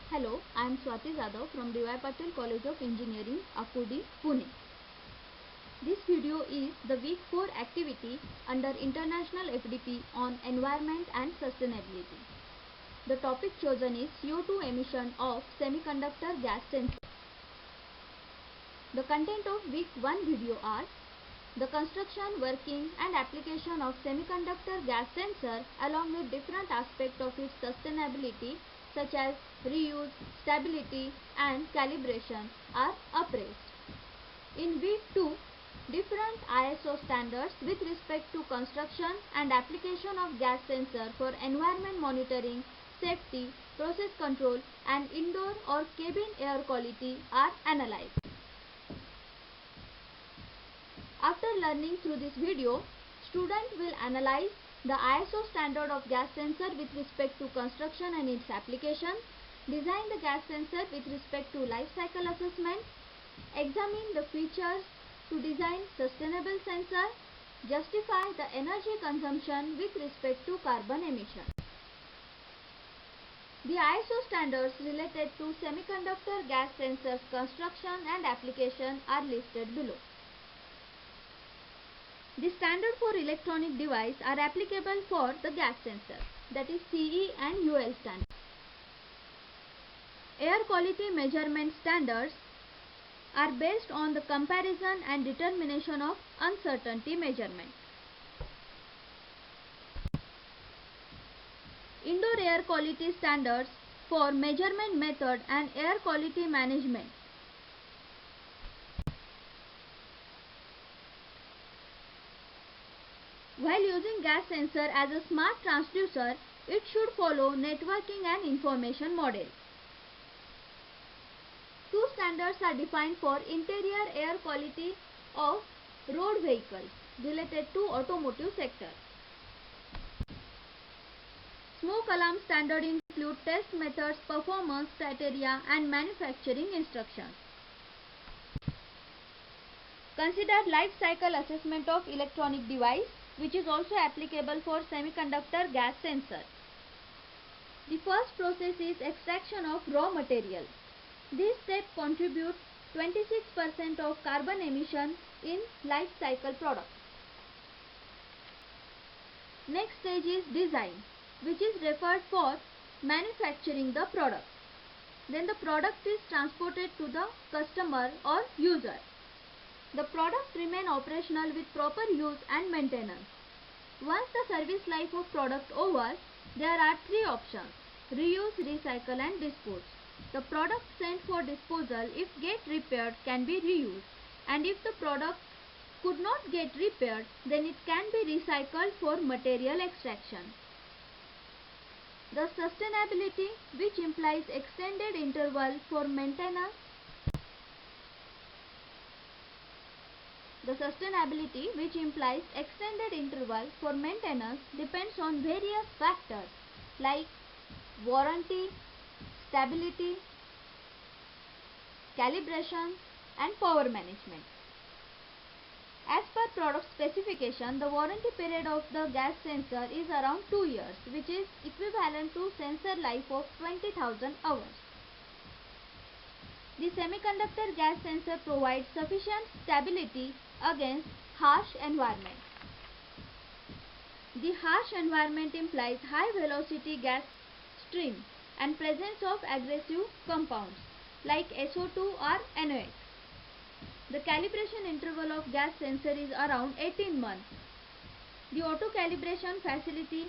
Hello, I am Swati Jadhav from D.Y. Patil College of Engineering, Akudi, Pune. This video is the week 4 activity under International FDP on Environment and Sustainability. The topic chosen is CO2 emission of semiconductor gas sensor. The content of week 1 video are the construction, working and application of semiconductor gas sensor along with different aspects of its sustainability such as reuse, stability and calibration are appraised. In week 2, different ISO standards with respect to construction and application of gas sensor for environment monitoring, safety, process control and indoor or cabin air quality are analyzed. After learning through this video, student will analyze the ISO standard of gas sensor with respect to construction and its application, design the gas sensor with respect to life cycle assessment, examine the features to design sustainable sensor, justify the energy consumption with respect to carbon emission. The ISO standards related to semiconductor gas sensors construction and application are listed below. The standard for electronic device are applicable for the gas sensor, that is CE and UL standard. Air quality measurement standards are based on the comparison and determination of uncertainty measurement. Indoor air quality standards for measurement method and air quality management. While using gas sensor as a smart transducer, it should follow networking and information model. Two standards are defined for interior air quality of road vehicles related to automotive sector. Smoke alarm standard include test methods, performance criteria and manufacturing instructions. Consider life cycle assessment of electronic device, which is also applicable for semiconductor gas sensor. The first process is extraction of raw material. This step contributes 26% of carbon emission in life cycle product. Next stage is design, which is referred for manufacturing the product. Then the product is transported to the customer or user. The product remain operational with proper use and maintenance. Once the service life of product over, there are three options: reuse, recycle and dispose. The product sent for disposal, if get repaired, can be reused, and if the product could not get repaired, then it can be recycled for material extraction. The sustainability, which implies extended interval for maintenance. The sustainability, which implies extended interval for maintenance, depends on various factors like warranty, stability, calibration and power management. As per product specification, the warranty period of the gas sensor is around 2 years, which is equivalent to sensor life of 20,000 hours. The semiconductor gas sensor provides sufficient stability against harsh environment. The harsh environment implies high velocity gas stream and presence of aggressive compounds like SO2 or NOx. The calibration interval of gas sensor is around 18 months. The auto calibration facility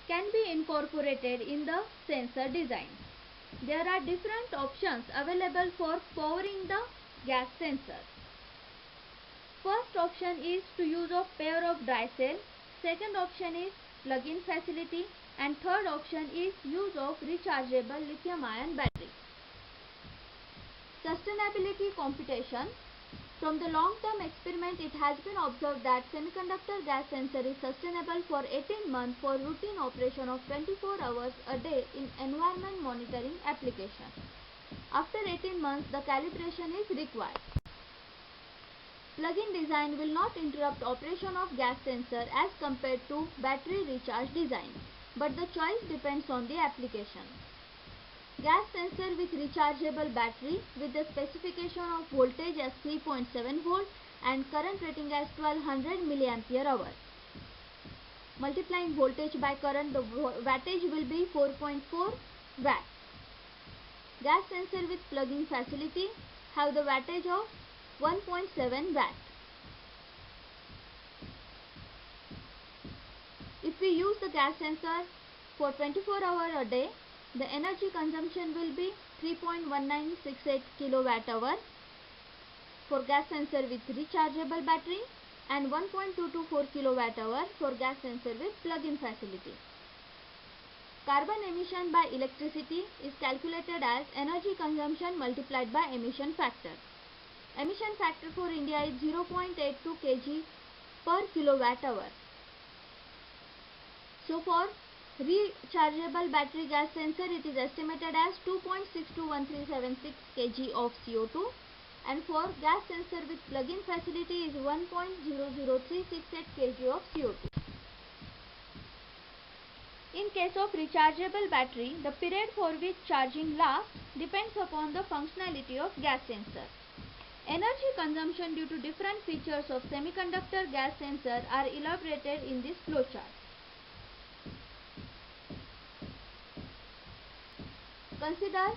can be incorporated in the sensor design. There are different options available for powering the gas sensor. First option is to use of pair of dry cell. Second option is plug-in facility, and third option is use of rechargeable lithium-ion battery. Sustainability computation. From the long-term experiment, it has been observed that semiconductor gas sensor is sustainable for 18 months for routine operation of 24 hours a day in environment monitoring application. After 18 months, the calibration is required. Plug-in design will not interrupt operation of gas sensor as compared to battery recharge design, but the choice depends on the application. Gas sensor with rechargeable battery with the specification of voltage as 3.7 volt and current rating as 1200 milliampere hour. Multiplying voltage by current, the wattage will be 4.4 watt. Gas sensor with plugging facility have the wattage of 1.7 watt. If we use the gas sensor for 24 hours a day, the energy consumption will be 3.1968 kilowatt hour for gas sensor with rechargeable battery and 1.224 kilowatt hour for gas sensor with plug-in facility. Carbon emission by electricity is calculated as energy consumption multiplied by emission factor. Emission factor for India is 0.82 kg per kilowatt hour. So for rechargeable battery gas sensor, it is estimated as 2.621376 kg of CO2, and for gas sensor with plug-in facility is 1.00368 kg of CO2. In case of rechargeable battery, the period for which charging lasts depends upon the functionality of gas sensor. Energy consumption due to different features of semiconductor gas sensor are elaborated in this flowchart. Consider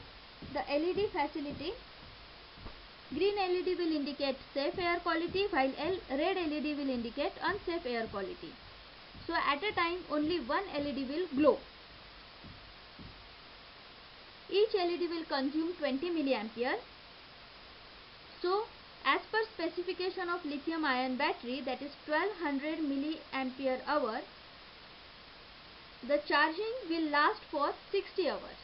the LED facility. Green LED will indicate safe air quality while red LED will indicate unsafe air quality. So at a time only one LED will glow. Each LED will consume 20 milliampere. So as per specification of lithium ion battery, that is 1200 milliampere hour, the charging will last for 60 hours.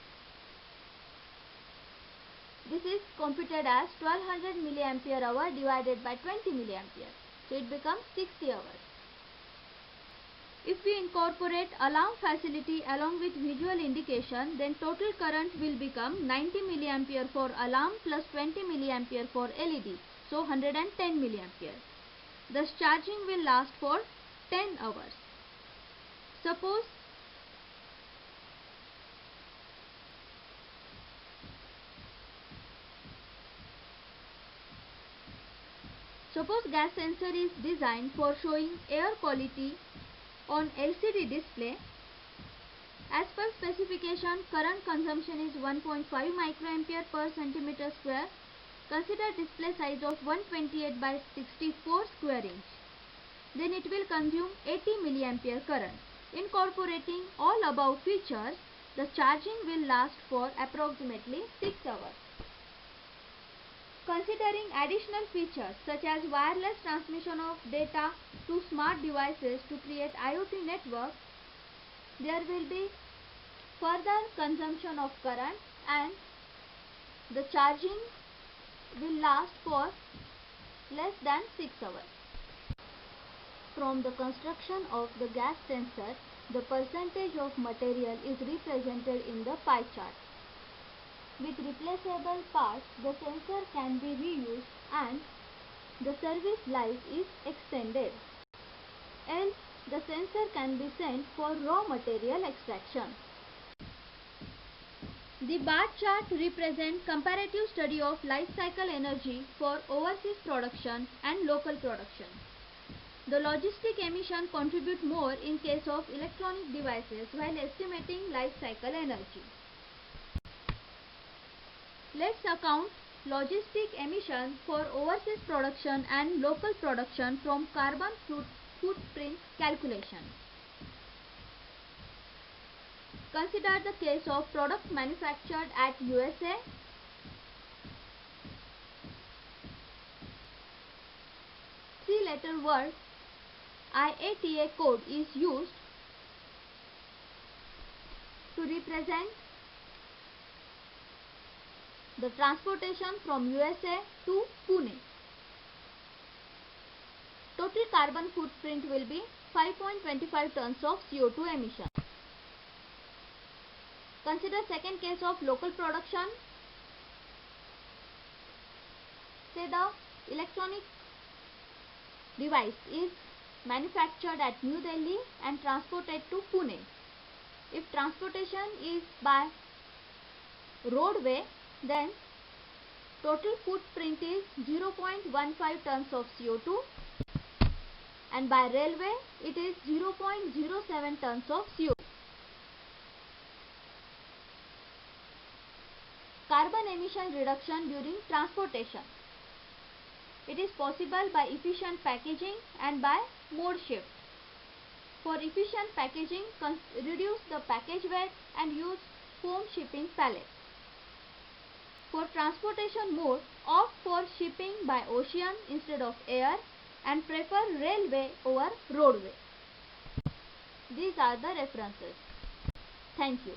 This is computed as 1200 milliampere hour divided by 20 milliampere. So it becomes 60 hours. If we incorporate alarm facility along with visual indication, then total current will become 90 milliampere for alarm plus 20 milliampere for LED. So 110 milliampere. Thus charging will last for 10 hours. Suppose gas sensor is designed for showing air quality on LCD display. As per specification, current consumption is 1.5 microampere per centimeter square. Consider display size of 128 by 64 square inch. Then it will consume 80 milliampere current. Incorporating all above features, the charging will last for approximately 6 hours. Considering additional features such as wireless transmission of data to smart devices to create IoT network, there will be further consumption of current and the charging will last for less than 6 hours. From the construction of the gas sensor, the percentage of material is represented in the pie chart. With replaceable parts, the sensor can be reused and the service life is extended. Else, the sensor can be sent for raw material extraction. The bar chart represents comparative study of life cycle energy for overseas production and local production. The logistic emission contribute more in case of electronic devices while estimating life cycle energy. Let's account logistic emission for overseas production and local production from carbon footprint calculation. Consider the case of product manufactured at USA. Three-letter word IATA code is used to represent the transportation from USA to Pune. Total carbon footprint will be 5.25 tons of CO2 emission. Consider second case of local production. Say the electronic device is manufactured at New Delhi and transported to Pune. If transportation is by roadway, then total footprint is 0.15 tons of CO2, and by railway it is 0.07 tons of CO2. Carbon emission reduction during transportation. It is possible by efficient packaging and by mode shift. For efficient packaging, reduce the package weight and use foam shipping pallets. For transportation mode, opt for shipping by ocean instead of air and prefer railway over roadway. These are the references. Thank you.